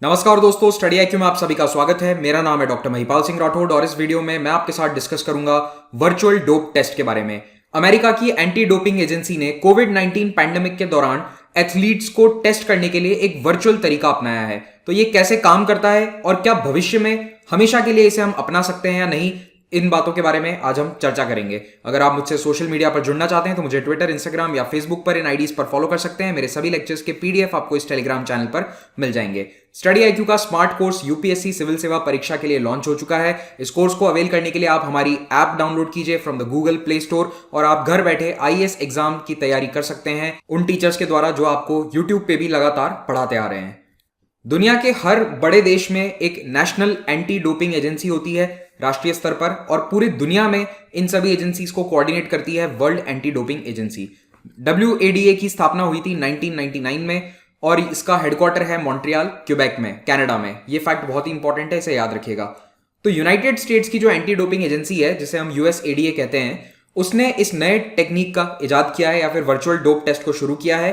नमस्कार दोस्तों, study IQ में आप सभी का स्वागत है। मेरा नाम है डॉक्टर महिपाल सिंह राठौड़ और इस वीडियो में मैं आपके साथ डिस्कस करूंगा वर्चुअल डोप टेस्ट के बारे में। अमेरिका की एंटी डोपिंग एजेंसी ने कोविड-19 पैंडेमिक के दौरान एथलीट्स को टेस्ट करने के लिए एक वर्चुअल तरीका अपनाया है। तो ये कैसे काम करता है और क्या भविष्य में हमेशा के लिए इसे हम अपना सकते हैं या नहीं, इन बातों के बारे में आज हम चर्चा करेंगे। अगर आप मुझसे सोशल मीडिया पर जुड़ना चाहते हैं तो मुझे ट्विटर, इंस्टाग्राम या फेसबुक पर इन आईडीज पर फॉलो कर सकते हैं। मेरे सभी लेक्चर्स के पीडीएफ आपको इस टेलीग्राम चैनल पर मिल जाएंगे। स्टडी आईक्यू का स्मार्ट कोर्स यूपीएससी सिविल सेवा परीक्षा के लिए लॉन्च हो चुका है। इस कोर्स को अवेल करने के लिए आप हमारी ऐप डाउनलोड कीजिए from the Google play store और आप घर बैठे आईएएस एग्जाम की तैयारी कर सकते हैं उन टीचर्स के द्वारा जो आपको यूट्यूब पे भी लगातार पढ़ाते आ रहे हैं। दुनिया के हर बड़े देश में एक नेशनल एंटी डोपिंग एजेंसी होती है राष्ट्रीय स्तर पर, और पूरी दुनिया में इन सभी एजेंसीज को कोऑर्डिनेट करती है world anti doping agency. WADA की स्थापना हुई थी 1999 में और इसका हेडक्वार्टर है मॉन्ट्रियल, क्यूबेक में, कनाडा में। ये फैक्ट बहुत ही इंपॉर्टेंट है, इसे याद रखिएगा। तो यूनाइटेड स्टेट्स की जो एंटी डोपिंग एजेंसी है, जिसे हम USADA कहते हैं, उसने इस नए टेक्निक का इजाद किया है या फिर वर्चुअल डोप टेस्ट को शुरू किया है।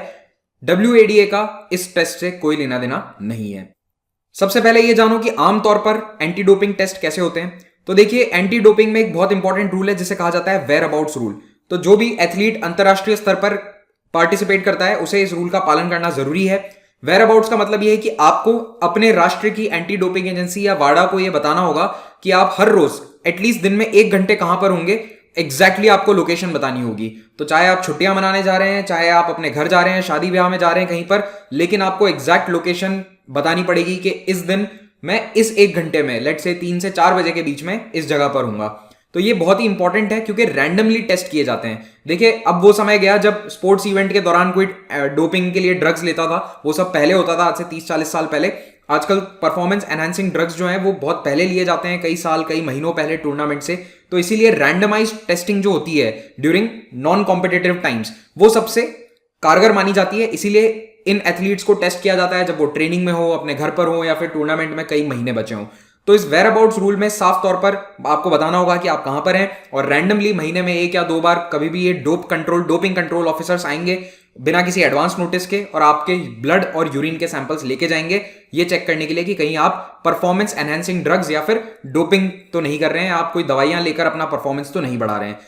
WADA का इस टेस्ट से कोई लेना देना नहीं है। सबसे पहले ये जानो कि आमतौर पर एंटी डोपिंग टेस्ट कैसे होते हैं। तो देखिए, एंटी डोपिंग में एक बहुत इंपॉर्टेंट रूल है जिसे कहा जाता है वेयर अबाउट्स रूल। तो जो भी एथलीट अंतरराष्ट्रीय स्तर पर पार्टिसिपेट करता है उसे इस रूल का पालन करना जरूरी है। वेयर अबाउट्स का मतलब यह है कि आपको अपने राष्ट्र की एंटी डोपिंग एजेंसी या वाडा को यह बताना होगा कि आप हर रोज एटलीस्ट दिन में 1 घंटे कहां पर होंगे। एग्जैक्टली आपको लोकेशन बतानी होगी। तो चाहे आप छुट्टियां मनाने जा रहे हैं, चाहे आप अपने घर जा रहे हैं, शादी ब्याह में जा रहे हैं कहीं पर, लेकिन आपको एग्जैक्ट लोकेशन बतानी पड़ेगी कि इस दिन मैं इस 1 घंटे में, लेट से 3 से 4 बजे के बीच में इस जगह पर हूंगा। तो ये बहुत ही इंपॉर्टेंट है क्योंकि रैंडमली टेस्ट किए जाते हैं। देखिए, अब वो समय गया जब स्पोर्ट्स इवेंट के दौरान कोई डोपिंग के लिए ड्रग्स लेता था। वो सब पहले होता था, आज से 30-40 साल पहले। आजकल परफॉर्मेंस एनहांसिंग ड्रग्स जो हैं वो बहुत पहले लिए जाते हैं, कई साल, कई महीनों पहले टूर्नामेंट से। तो इसीलिए रैंडमाइज्ड टेस्टिंग जो होती है ड्यूरिंग नॉन कॉम्पिटिटिव टाइम्स, वो सबसे कारगर मानी जाती है। इसीलिए इन एथलीट्स को टेस्ट किया जाता है जब वो ट्रेनिंग में हो, अपने घर पर हो या फिर टूर्नामेंट में कई महीने बचे हों। तो इस वेयर अबाउट्स रूल में साफ तौर पर आपको बताना होगा कि आप कहां पर हैं, और रैंडमली महीने में 1 या 2 बार कभी भी ये डोपिंग कंट्रोल ऑफिसर्स आएंगे बिना किसी एडवांस नोटिस के और आपके ब्लड और यूरिन के सैंपल्स लेके जाएंगे, ये चेक करने के लिए कि कहीं आप परफॉर्मेंस एनहांसिंग ड्रग्स या फिर डोपिंग तो नहीं कर रहे हैं, आप कोई दवाइयां लेकर अपना परफॉर्मेंस तो नहीं बढ़ा रहे हैं।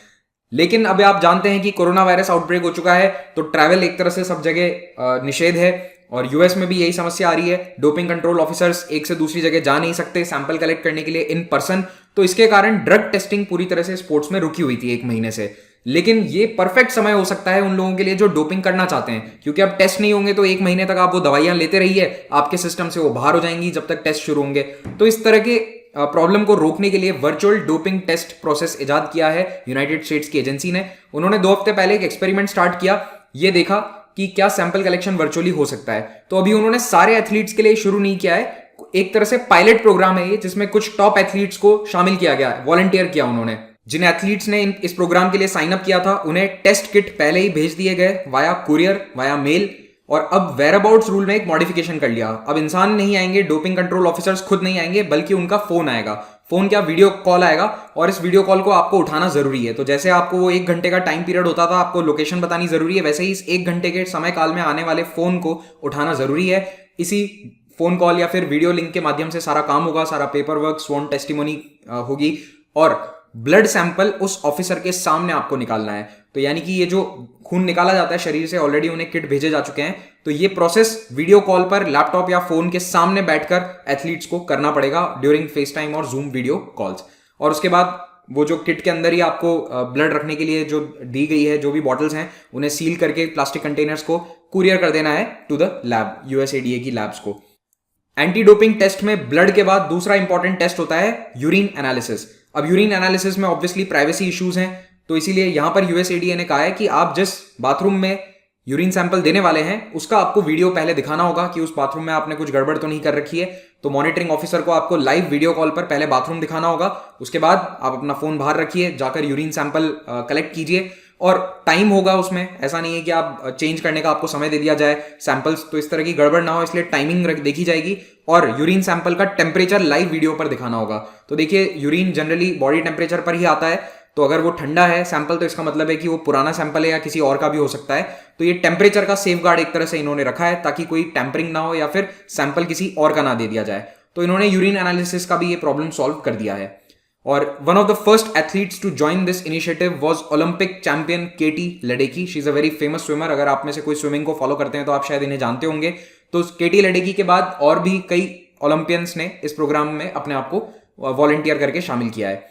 लेकिन अब आप जानते हैं कि कोरोना वायरस आउटब्रेक हो चुका है, तो ट्रैवल एक तरह से सब जगह निषेध है और यूएस में भी यही समस्या आ रही है। डोपिंग कंट्रोल ऑफिसर्स एक से दूसरी जगह जा नहीं सकते सैंपल कलेक्ट करने के लिए इन पर्सन। तो इसके कारण ड्रग टेस्टिंग पूरी तरह से स्पोर्ट्स में रुकी हुई थी 1 महीने से। लेकिन ये परफेक्ट समय हो सकता है उन लोगों के लिए जो डोपिंग करना चाहते हैं, क्योंकि अब टेस्ट नहीं होंगे तो 1 महीने तक आप वो दवाइयां लेते रहिए, आपके सिस्टम से वो बाहर हो जाएंगी जब तक टेस्ट शुरू होंगे। तो इस तरह के प्रॉब्लम को रोकने के लिए वर्चुअल डोपिंग टेस्ट प्रोसेस इजाद किया है यूनाइटेड स्टेट्स की एजेंसी ने। उन्होंने 2 हफ्ते पहले एक एक्सपेरिमेंट स्टार्ट किया, ये देखा कि क्या सैंपल कलेक्शन वर्चुअली हो सकता है। तो अभी उन्होंने सारे एथलीट्स के लिए शुरू नहीं किया है, एक तरह से पायलट प्रोग्राम है ये, जिसमें कुछ टॉप एथलीट्स को शामिल किया गया, वॉलंटियर किया उन्होंने। जिन एथलीट्स ने इस प्रोग्राम के लिए साइन अप किया था उन्हें टेस्ट किट पहले ही भेज दिए गए वाया कुरियर, वाया मेल। और अब वेयर अबाउट्स रूल में एक मॉडिफिकेशन कर लिया। अब इंसान नहीं आएंगे, डोपिंग कंट्रोल ऑफिसर्स खुद नहीं आएंगे, बल्कि उनका फोन आएगा। फोन क्या, वीडियो कॉल आएगा, और इस वीडियो कॉल को आपको उठाना जरूरी है। तो जैसे आपको वो 1 घंटे का टाइम पीरियड होता था, आपको लोकेशन बतानी जरूरी है, वैसे ही इस 1 घंटे के समय काल में आने वाले फोन को उठाना जरूरी है। इसी फोन कॉल या फिर वीडियो लिंक के माध्यम से सारा काम होगा, सारा पेपर वर्क, स्वॉन टेस्टिमोनी होगी, और ब्लड सैंपल उस ऑफिसर के सामने आपको निकालना है। तो यानी कि ये जो खून निकाला जाता है शरीर से, ऑलरेडी उन्हें किट भेजे जा चुके हैं। तो ये प्रोसेस वीडियो कॉल पर लैपटॉप या फोन के सामने बैठकर एथलीट्स को करना पड़ेगा ड्यूरिंग फेस टाइम और जूम वीडियो कॉल्स। और उसके बाद वो जो किट के अंदर ही आपको ब्लड रखने के लिए जो दी गई है, जो भी बॉटल्स हैं, उन्हें सील करके प्लास्टिक कंटेनर्स को कुरियर कर देना है टू द लैब, USADA की लैब्स को। एंटी डोपिंग टेस्ट में ब्लड के बाद दूसरा इंपॉर्टेंट टेस्ट होता है यूरिन एनालिसिस। अब यूरिन एनालिसिस में ऑब्वियसली प्राइवेसी इश्यूज हैं, तो इसीलिए यहां पर USADA ने कहा है कि आप जिस बाथरूम में यूरिन सैंपल देने वाले हैं उसका आपको वीडियो पहले दिखाना होगा कि उस बाथरूम में आपने कुछ गड़बड़ तो नहीं कर रखी है। तो मॉनिटरिंग ऑफिसर को आपको लाइव वीडियो कॉल पर पहले बाथरूम दिखाना होगा, उसके बाद आप अपना फोन बाहर रखिए, जाकर यूरिन सैंपल कलेक्ट कीजिए, और टाइम होगा उसमें। ऐसा नहीं है कि आप चेंज करने का आपको समय दे दिया जाए सैंपल्स, तो इस तरह की गड़बड़ ना हो, इसलिए टाइमिंग देखी जाएगी। और यूरिन सैंपल का टेम्परेचर लाइव वीडियो पर दिखाना होगा। तो देखिए, यूरिन जनरली बॉडी टेम्परेचर पर ही आता है, तो अगर वो ठंडा है सैंपल तो इसका मतलब है कि वो पुराना सैंपल है या किसी और का भी हो सकता है। तो ये टेम्परेचर का सेफ गार्ड एक तरह से इन्होंने रखा है ताकि कोई टैंपरिंग ना हो या फिर सैंपल किसी और का ना दे दिया जाए। तो इन्होंने यूरिन एनालिसिस का भी ये प्रॉब्लम सॉल्व कर दिया है। और one of the first athletes to join this initiative was Olympic champion Katie Ledecky. She is a very famous swimmer. अगर आप में से कोई स्विमिंग को फॉलो करते हैं तो आप शायद इन्हें जानते होंगे। तो केटी लेडेकी के बाद और भी कई ओलंपियंस ने इस प्रोग्राम में अपने आप को वॉलंटियर करके शामिल किया है।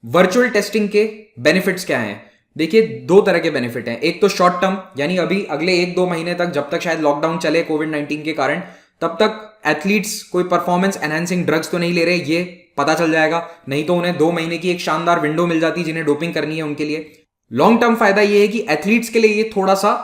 वर्चुअल टेस्टिंग के बेनिफिट्स क्या हैं? देखिए, दो तरह के बेनिफिट हैं। एक तो शॉर्ट टर्म, यानी अभी अगले 1-2 महीने तक, जब तक शायद लॉकडाउन चले कोविड-19 के कारण, तब तक एथलीट्स कोई परफॉर्मेंस एनहांसिंग ड्रग्स तो नहीं ले रहे, ये पता चल जाएगा। नहीं तो उन्हें 2 महीने की एक शानदार विंडो मिल जाती जिन्हें डोपिंग करनी है उनके लिए। लॉन्ग टर्म फायदा ये है कि एथलीट्स के लिए ये थोड़ा सा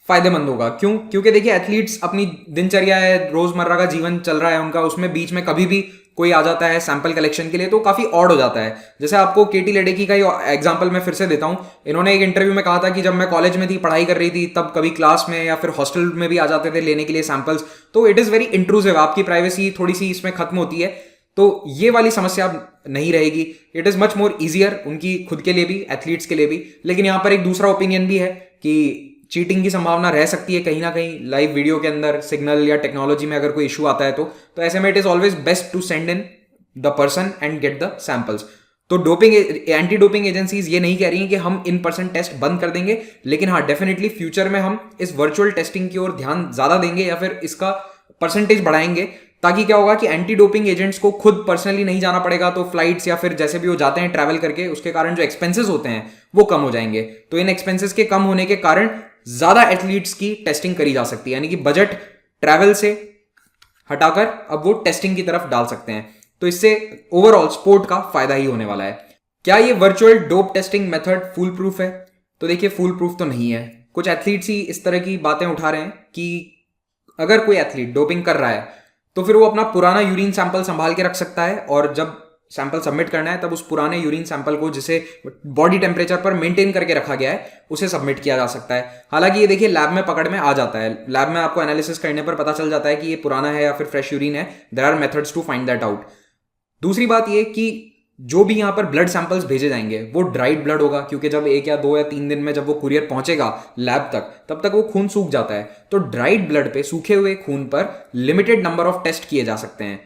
फायदेमंद होगा। क्यों? क्योंकि देखिए, एथलीट्स अपनी दिनचर्या है, रोजमर्रा का जीवन चल रहा है उनका, उसमें बीच में कभी भी कोई आ जाता है सैंपल कलेक्शन के लिए तो काफी ऑड हो जाता है। जैसे आपको केटी लेडेकी का ही एग्जांपल मैं फिर से देता हूं। इन्होंने एक इंटरव्यू में कहा था कि जब मैं कॉलेज में थी, पढ़ाई कर रही थी, तब कभी क्लास में या फिर हॉस्टल में भी आ जाते थे लेने के लिए सैंपल्स। तो इट इज वेरी इंट्रूसिव, आपकी प्राइवेसी थोड़ी सी इसमें खत्म होती है। तो ये वाली समस्या नहीं रहेगी। It is much more easier उनकी खुद के लिए भी, एथलीट्स के लिए भी। लेकिन यहां पर एक दूसरा ओपिनियन भी है कि चीटिंग की संभावना रह सकती है कहीं ना कहीं लाइव वीडियो के अंदर, सिग्नल या टेक्नोलॉजी में अगर कोई इशू आता है तो ऐसे में it is always best to send in the person and get the samples. तो डोपिंग एंटी डोपिंग एजेंसीज ये नहीं कह रही हैं कि हम इन पर्सन टेस्ट बंद कर देंगे, लेकिन हाँ, डेफिनेटली फ्यूचर में हम इस वर्चुअल टेस्टिंग की ओर ध्यान ज्यादा देंगे या फिर इसका परसेंटेज बढ़ाएंगे, ताकि क्या होगा कि एंटी डोपिंग एजेंट्स को खुद पर्सनली नहीं जाना पड़ेगा। तो फ्लाइट्स या फिर जैसे भी वो जाते हैं ट्रैवल करके, उसके कारण जो एक्सपेंसेस होते हैं वो कम हो जाएंगे। तो इन एक्सपेंसेस के कम होने के कारण ज्यादा एथलीट्स की टेस्टिंग करी जा सकती है, यानी कि बजट ट्रैवल से हटाकर अब वो टेस्टिंग की तरफ डाल सकते हैं। तो इससे ओवरऑल स्पोर्ट का फायदा ही होने वाला है। क्या ये virtual dope testing method full proof है? तो देखिए, फुल प्रूफ तो नहीं है। कुछ एथलीट्स ही इस तरह की बातें उठा रहे हैं कि अगर कोई एथलीट डोपिंग कर रहा है तो फिर वो अपना पुराना यूरिन सैंपल संभाल के रख सकता है, और जब सैंपल सबमिट करना है तब उस पुराने यूरिन सैंपल को, जिसे बॉडी टेम्परेचर पर मेंटेन करके रखा गया है, उसे सबमिट किया जा सकता है। हालांकि ये देखिए लैब में पकड़ में आ जाता है। लैब में आपको एनालिसिस करने पर पता चल जाता है कि ये पुराना है या फिर फ्रेश यूरिन है। There are methods to find that out. दूसरी बात ये कि जो भी यहां पर ब्लड सैंपल्स भेजे जाएंगे वो ड्राइड ब्लड होगा, क्योंकि जब 1 या 2 या 3 दिन में जब वो कुरियर पहुंचेगा लैब तक, तब तक वो खून सूख जाता है। तो ड्राइड ब्लड पे, सूखे हुए खून पर लिमिटेड नंबर ऑफ टेस्ट किए जा सकते हैं।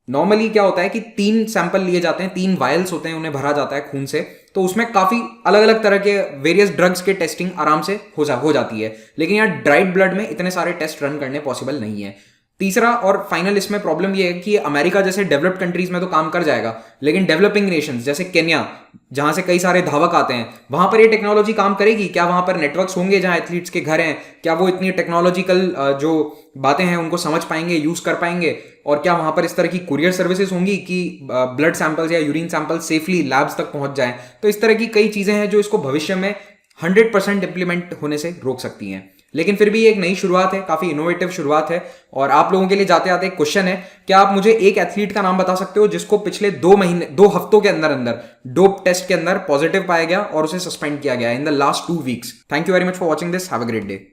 नॉर्मली क्या होता है कि 3 सैंपल लिए जाते हैं, 3 वायल्स होते हैं, उन्हें भरा जाता है खून से। तो उसमें काफी अलग अलग तरह के वेरियस ड्रग्स के टेस्टिंग आराम से हो जाती है। लेकिन यहाँ ड्राइड ब्लड में इतने सारे टेस्ट रन करने पॉसिबल नहीं है। तीसरा और फाइनल इसमें प्रॉब्लम यह है कि अमेरिका जैसे डेवलप्ड कंट्रीज में तो काम कर जाएगा, लेकिन डेवलपिंग नेशंस जैसे केन्या, जहां से कई सारे धावक आते हैं, वहां पर ये टेक्नोलॉजी काम करेगी क्या? वहां पर नेटवर्क्स होंगे जहां एथलीट्स के घर हैं? क्या वो इतनी टेक्नोलॉजिकल जो बातें हैं उनको समझ पाएंगे, यूज कर पाएंगे? और क्या वहां पर इस तरह की कुरियर सर्विसेज होंगी कि ब्लड सैंपल्स या यूरिन सैंपल्स सेफली लैब्स तक पहुंच जाएं? तो इस तरह की कई चीजें हैं जो इसको भविष्य में 100% इंप्लीमेंट होने से रोक सकती हैं। लेकिन फिर भी एक नई शुरुआत है, काफी इनोवेटिव शुरुआत है। और आप लोगों के लिए जाते आते एक क्वेश्चन है, क्या आप मुझे एक एथलीट का नाम बता सकते हो जिसको पिछले 2 हफ्तों के अंदर डोप टेस्ट के अंदर पॉजिटिव पाया गया और उसे सस्पेंड किया गया in the last 2 weeks? Thank you very much for watching this. Have a great day.